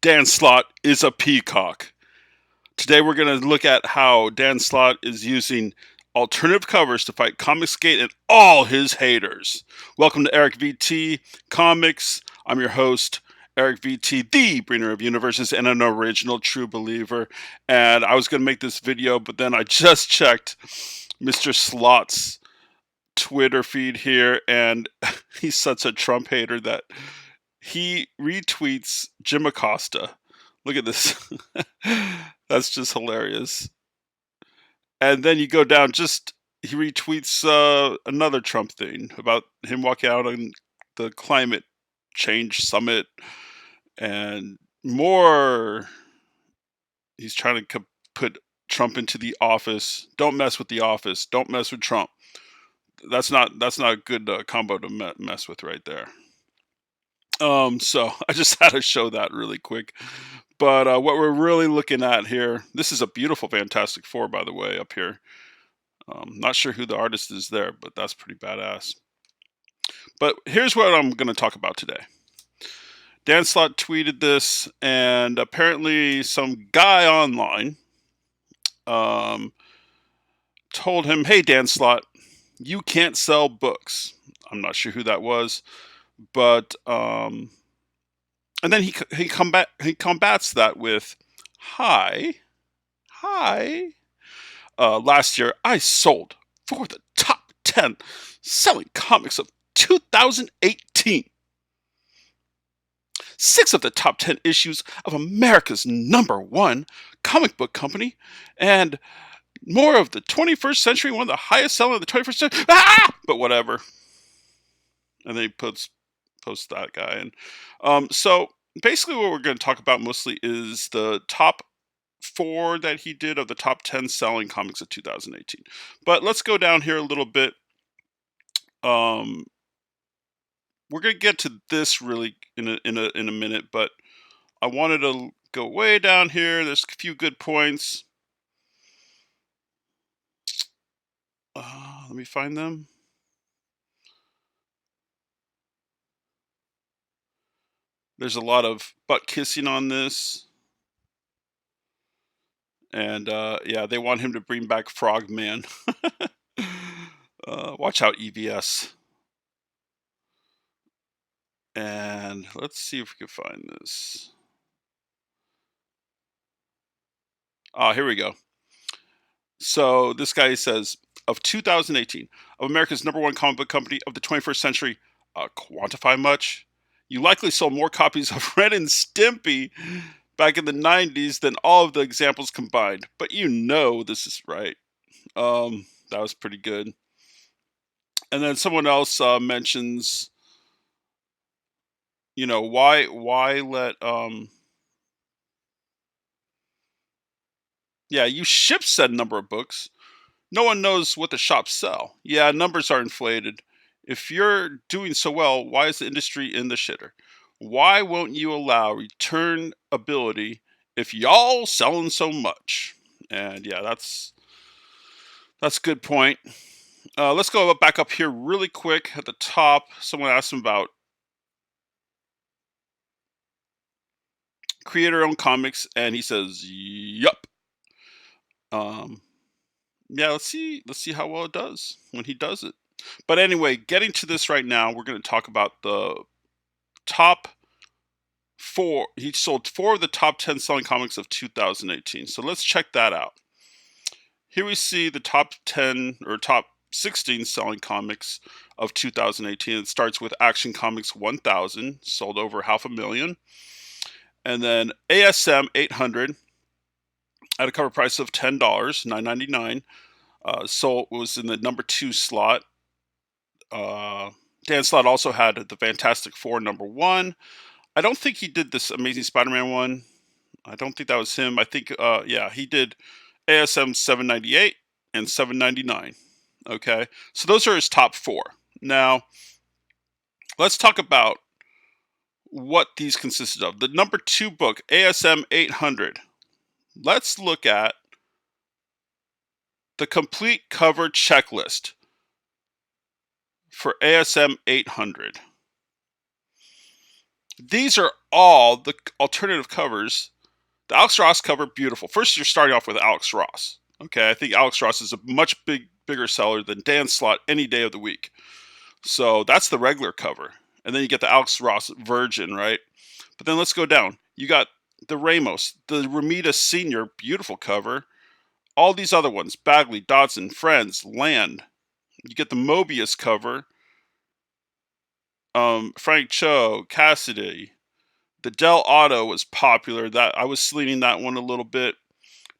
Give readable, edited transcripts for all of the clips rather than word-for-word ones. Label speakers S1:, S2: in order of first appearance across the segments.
S1: Dan Slott is a peacock. Today we're going to look at how Dan Slott is using alternative covers to fight Comicsgate and all his haters. Welcome to Eric VT Comics. I'm your host, Eric VT, the bringer of universes and an original true believer. And I was going to make this video, but then I just checked Mr. Slott's Twitter feed here, and he's such a Trump hater that he retweets Jim Acosta. Look at this. That's just hilarious. And then you go down, he retweets another Trump thing about him walking out on the climate change summit and more. He's trying to put Trump into the office. Don't mess with the office. Don't mess with Trump. That's not a good combo to mess with right there. So I just had to show that really quick. But what we're really looking at here, this is a beautiful Fantastic Four, by the way, up here. Not sure who the artist is there, but that's pretty badass. But here's what I'm going to talk about today. Dan Slott tweeted this, and apparently some guy online told him, "Hey, Dan Slott, you can't sell books." I'm not sure who that was, but and then he combats that with, "Hi. Last year, I sold for the top 10 selling comics of 2018. 6 of the top 10 issues of America's #1 comic book company, and more of the 21st century, one of the highest selling of the 21st century. But whatever." And then he posts that guy. And so basically what we're going to talk about mostly is the top 4 that he did of the top 10 selling comics of 2018. But let's go down here a little bit. We're going to get to this really in a minute, but I wanted to go way down here. There's a few good points. Let me find them. There's a lot of butt kissing on this. And yeah, they want him to bring back Frogman. Watch out, EVS. And let's see if we can find this. Here we go. So this guy says, of 2018, of America's #1 comic book company of the 21st century, quantify much? You likely sold more copies of Ren and Stimpy back in the 90s than all of the examples combined. But you know this is right. That was pretty good. And then someone else mentions, you know, why let yeah, you ship said number of books. No one knows what the shops sell. Yeah, numbers are inflated. If you're doing so well, why is the industry in the shitter? Why won't you allow return ability if y'all selling so much? And yeah, that's a good point. Let's go back up here really quick at the top. Someone asked him about creator-owned comics, and he says, "Yup." Yeah, let's see how well it does when he does it. But anyway, getting to this right now, we're going to talk about the top 4. He sold 4 of the top 10 selling comics of 2018. So let's check that out. Here we see the top 10 or top 16 selling comics of 2018. It starts with Action Comics 1000, sold over 500,000. And then ASM 800 at a cover price of $10, $9.99. So it was in the #2 slot. Dan Slott also had the Fantastic Four #1. I don't think he did this Amazing Spider-Man one. I don't think that was him. I think, yeah, he did ASM 798 and 799. Okay, so those are his top 4. Now, let's talk about what these consisted of. The #2 book, ASM 800. Let's look at the complete cover checklist for ASM 800. These are all the alternative covers. The Alex Ross cover, beautiful. First, you're starting off with Alex Ross. Okay, I think Alex Ross is a much bigger seller than Dan Slott any day of the week. So that's the regular cover. And then you get the Alex Ross Virgin, right? But then let's go down. You got the Ramos, the Ramita Senior, beautiful cover. All these other ones, Bagley, Dodson, Friends, Land. You get the Mobius cover. Frank Cho, Cassidy. The Dell Auto was popular. That I was sleeving that one a little bit.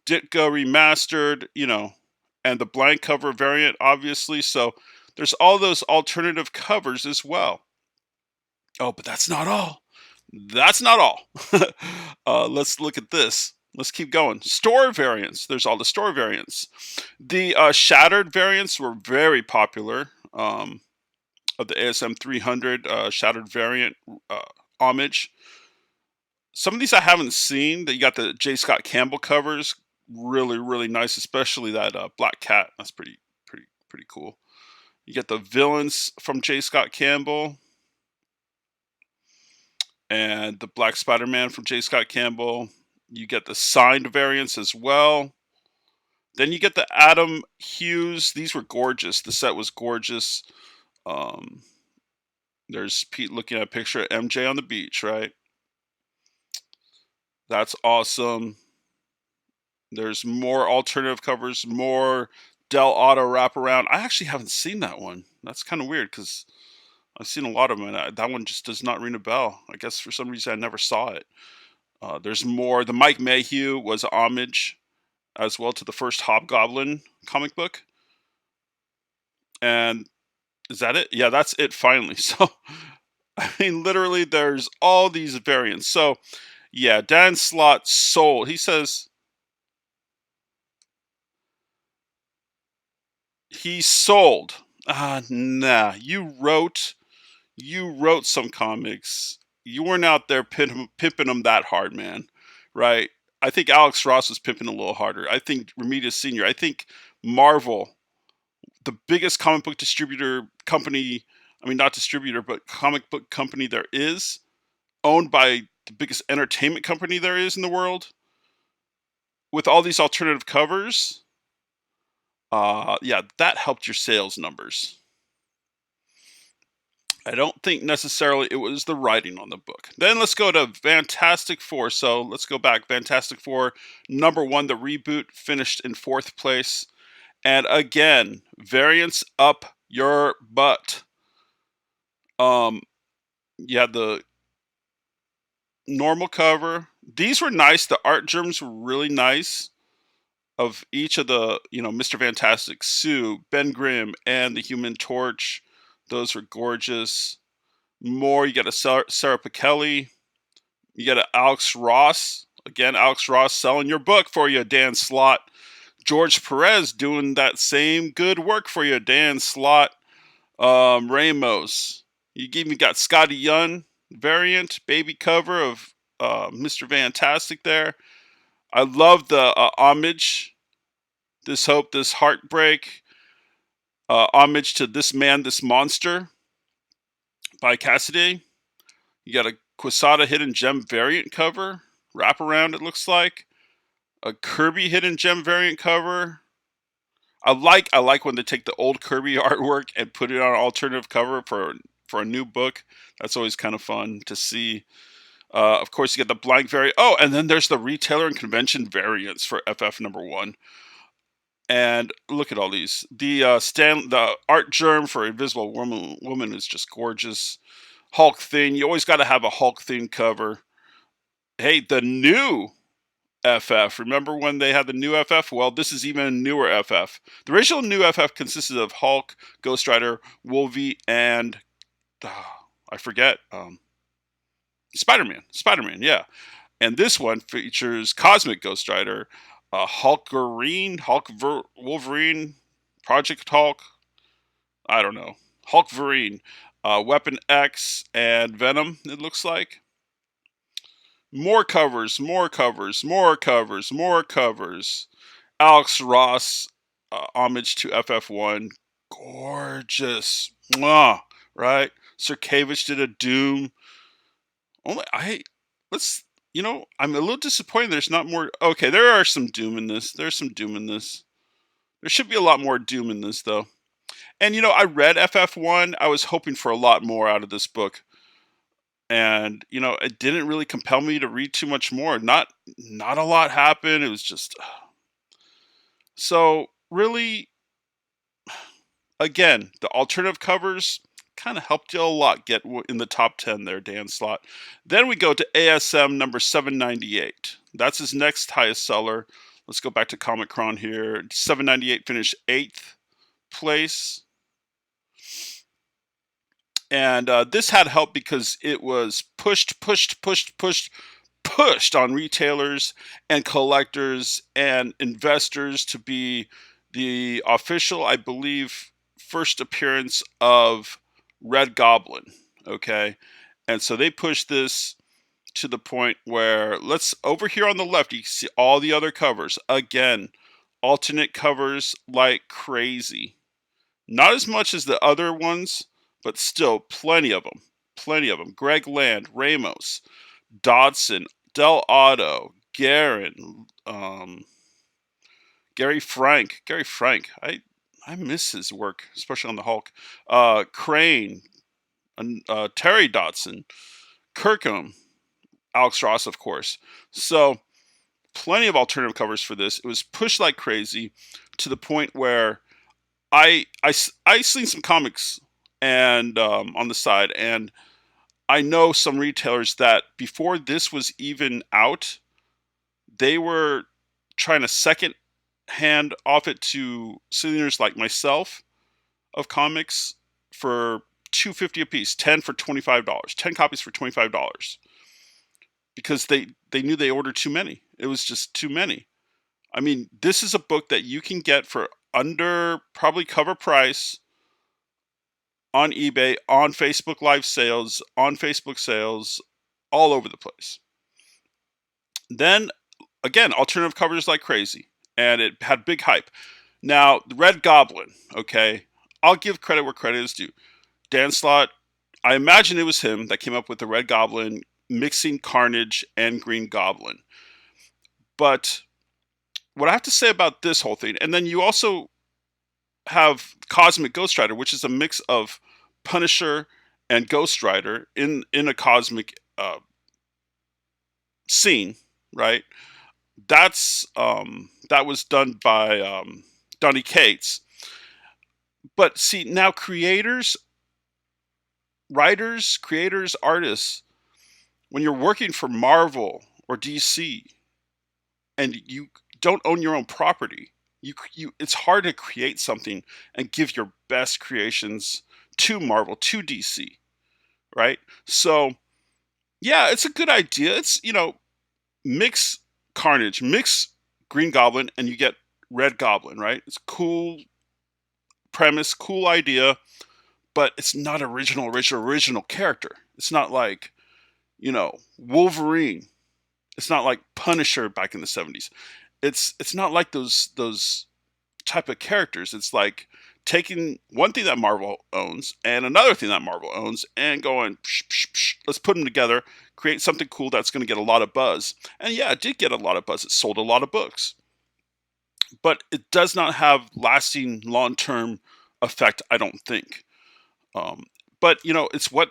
S1: Ditka remastered, and the blank cover variant, obviously. So there's all those alternative covers as well. Oh, but that's not all. That's not all. Let's look at this. Let's keep going. Store variants. There's all the store variants. The shattered variants were very popular. Of the ASM 300 shattered variant homage. Some of these I haven't seen. That you got the J. Scott Campbell covers, really, really nice, especially that Black Cat. That's pretty cool. You get the villains from J. Scott Campbell, and the Black Spider-Man from J. Scott Campbell. You get the signed variants as well. Then you get the Adam Hughes. These were gorgeous. The set was gorgeous. There's Pete looking at a picture of MJ on the beach, right? That's awesome. There's more alternative covers, more Dell Auto wraparound. I actually haven't seen that one. That's kind of weird because I've seen a lot of them, and that one just does not ring a bell. I guess for some reason I never saw it. There's more. The Mike Mayhew was a homage as well to the first Hobgoblin comic book. And is that it? Yeah, that's it finally. So, I mean, literally, there's all these variants. So, yeah, Dan Slott sold. He says he sold. Nah, you wrote some comics. You weren't out there pimping them that hard, man. Right? I think Alex Ross was pimping a little harder. I think Ramita Senior. I think Marvel, the biggest comic book distributor company. I mean, not distributor, but comic book company there is, owned by the biggest entertainment company there is in the world, with all these alternative covers. Yeah, that helped your sales numbers. I don't think necessarily it was the writing on the book. Then let's go to Fantastic Four. So let's go back. Fantastic Four, #1, the reboot, finished in 4th place. And again, variants up your butt. You had the normal cover. These were nice. The art germs were really nice. Of each of the, Mr. Fantastic, Sue, Ben Grimm, and the Human Torch. Those were gorgeous. More, you got a Sarah Pichelli. You got an Alex Ross. Again, Alex Ross selling your book for you, Dan Slott. George Perez doing that same good work for you, Dan Slott. Ramos. You even got Scotty Young variant, baby cover of Mr. Fantastic there. I love the homage, this hope, this heartbreak, homage to This Man, This Monster by Cassidy. You got a Quesada Hidden Gem variant cover, wraparound it looks like. A Kirby Hidden Gem variant cover. I like when they take the old Kirby artwork and put it on an alternative cover for a new book. That's always kind of fun to see. Of course, you get the blank variant. Oh, and then there's the retailer and convention variants for FF #1. And look at all these. The art germ for Invisible Woman is just gorgeous. Hulk thing. You always got to have a Hulk thing cover. Hey, the new FF. Remember when they had the new FF? Well, this is even a newer FF. The original new FF consisted of Hulk, Ghost Rider, Wolvie, and I forget. Spider-Man. Spider-Man, yeah. And this one features Cosmic Ghost Rider, Hulkerine, Wolverine, Project Hulk. I don't know. Hulkverine, Weapon X, and Venom. It looks like. More covers, more covers, more covers, more covers. Alex Ross, homage to FF1. Gorgeous. Mwah, right? Sirkevich did a Doom. only I let's I'm a little disappointed there's not more. Okay, there are some doom in this. There's some doom in this. There should be a lot more doom in this though. And I read FF1. I was hoping for a lot more out of this book. And it didn't really compel me to read too much more. Not a lot happened. It was just so really, again, the alternative covers kind of helped you a lot get in the top 10 there, Dan Slott. Then we go to ASM number 798. That's his next highest seller. Let's go back to Comic-Con here. 798 finished 8th place. And this had help because it was pushed on retailers and collectors and investors to be the official, I believe, first appearance of Red Goblin. Okay. And so they pushed this to the point where, let's over here on the left, you can see all the other covers. Again, alternate covers like crazy. Not as much as the other ones, but still plenty of them. Plenty of them. Greg Land, Ramos, Dodson, Del Otto, Guerin, Gary Frank. Gary Frank. I miss his work, especially on the Hulk. Crane, Terry Dodson, Kirkham, Alex Ross, of course. So plenty of alternative covers for this. It was pushed like crazy to the point where I seen some comics and on the side, and I know some retailers that before this was even out, they were trying to second hand off it to seniors like myself of comics for $2.50 a piece, 10 for $25, 10 copies for $25, because they knew they ordered too many. It was just too many. I mean, this is a book that you can get for under probably cover price on eBay, on Facebook Live sales, on Facebook sales, all over the place. Then, again, alternative covers like crazy, and it had big hype. Now, the Red Goblin, okay, I'll give credit where credit is due. Dan Slott, I imagine it was him that came up with the Red Goblin, mixing Carnage and Green Goblin. But what I have to say about this whole thing, and then you also have Cosmic Ghost Rider, which is a mix of Punisher and Ghost Rider in a cosmic scene, right? That was done by Donny Cates. But see, now writers, creators, artists, when you're working for Marvel or DC and you don't own your own property, it's hard to create something and give your best creations to Marvel, to DC, right? So, yeah, it's a good idea. It's, mix Carnage, mix Green Goblin, and you get Red Goblin, right? It's cool premise, cool idea, but it's not original character. It's not like, Wolverine. It's not like Punisher back in the 70s. It's not like those type of characters. It's like taking one thing that Marvel owns and another thing that Marvel owns and going, psh, psh, psh, let's put them together, create something cool that's going to get a lot of buzz. And yeah, it did get a lot of buzz. It sold a lot of books. But it does not have lasting long-term effect, I don't think. But, it's what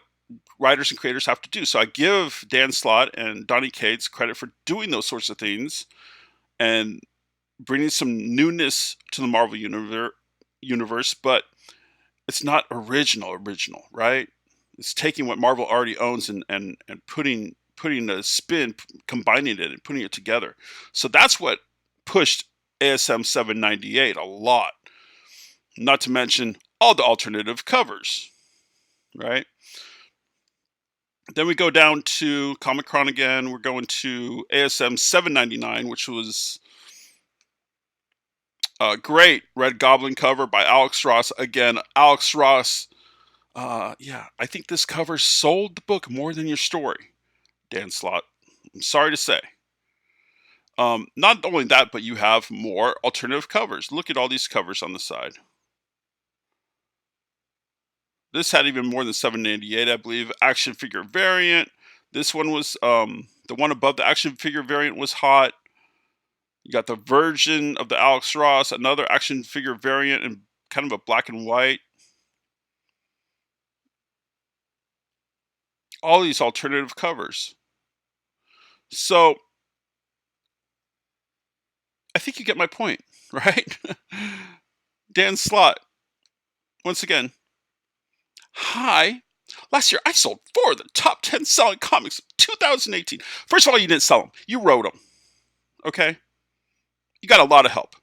S1: writers and creators have to do. So I give Dan Slott and Donny Cates credit for doing those sorts of things and bringing some newness to the Marvel universe, but it's not original, right? It's taking what Marvel already owns and putting a spin, combining it and putting it together. So that's what pushed ASM 798 a lot. Not to mention all the alternative covers, right? Then we go down to Comic-Con again. We're going to ASM 799, which was a great Red Goblin cover by Alex Ross. Again, Alex Ross, I think this cover sold the book more than your story, Dan Slott. I'm sorry to say. Not only that, but you have more alternative covers. Look at all these covers on the side. This had even more than 798, I believe. Action figure variant. This one was the one above the action figure variant was hot. You got the version of the Alex Ross, another action figure variant in kind of a black and white. All these alternative covers. So I think you get my point, right? Dan Slott, once again. Hi. Last year I sold 4 of the top 10 selling comics of 2018. First of all, you didn't sell them. You wrote them. Okay? You got a lot of help.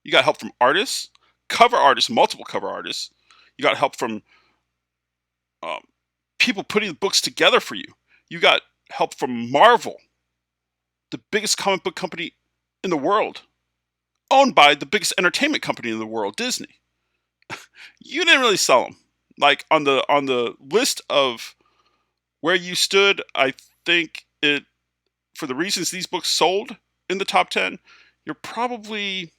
S1: You got help from artists, cover artists, multiple cover artists. You got help from um, people putting the books together for you. You got help from Marvel, the biggest comic book company in the world, owned by the biggest entertainment company in the world, Disney. You didn't really sell them. Like on the list of where you stood, I think it, for the reasons these books sold in the top 10, you're probably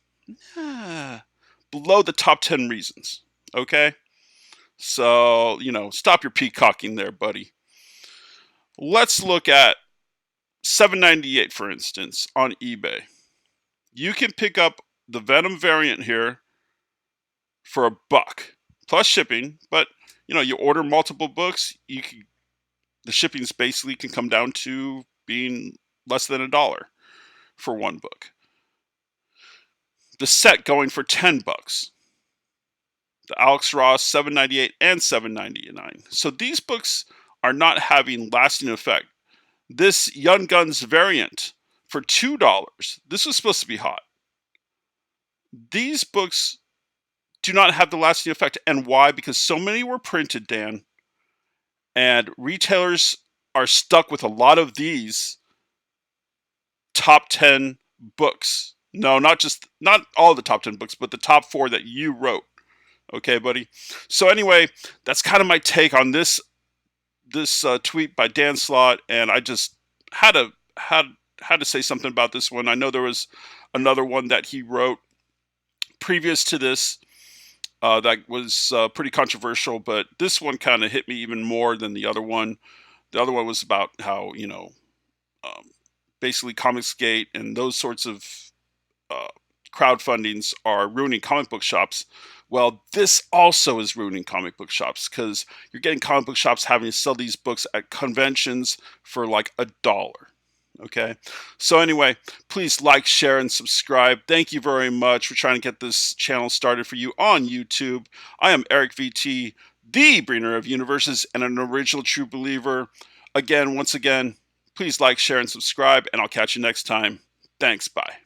S1: below the top 10 reasons. Okay? So, stop your peacocking there, buddy. Let's look at $7.98, for instance, on eBay. You can pick up the Venom variant here for $1 plus shipping, but you order multiple books, the shipping's basically can come down to being less than $1 for one book. The set going for $10. The Alex Ross $7.98 and $7.99. So these books are not having lasting effect. This Young Guns variant for $2. This was supposed to be hot. These books do not have the lasting effect. And why? Because so many were printed, Dan, and retailers are stuck with a lot of these top 10 books. No, not all the top 10 books, but the top 4 that you wrote. Okay, buddy? So anyway, that's kind of my take on this tweet by Dan Slott, and I just had to say something about this one. I know there was another one that he wrote previous to this that was pretty controversial, but this one kind of hit me even more than the other one. The other one was about how basically Comicsgate and those sorts of crowdfundings are ruining comic book shops. Well, this also is ruining comic book shops because you're getting comic book shops having to sell these books at conventions for like $1. Okay. So anyway, please like, share, and subscribe. Thank you very much for trying to get this channel started for you on YouTube. I am Eric VT, the bringer of universes and an original true believer. Once again, please like, share, and subscribe, and I'll catch you next time. Thanks. Bye.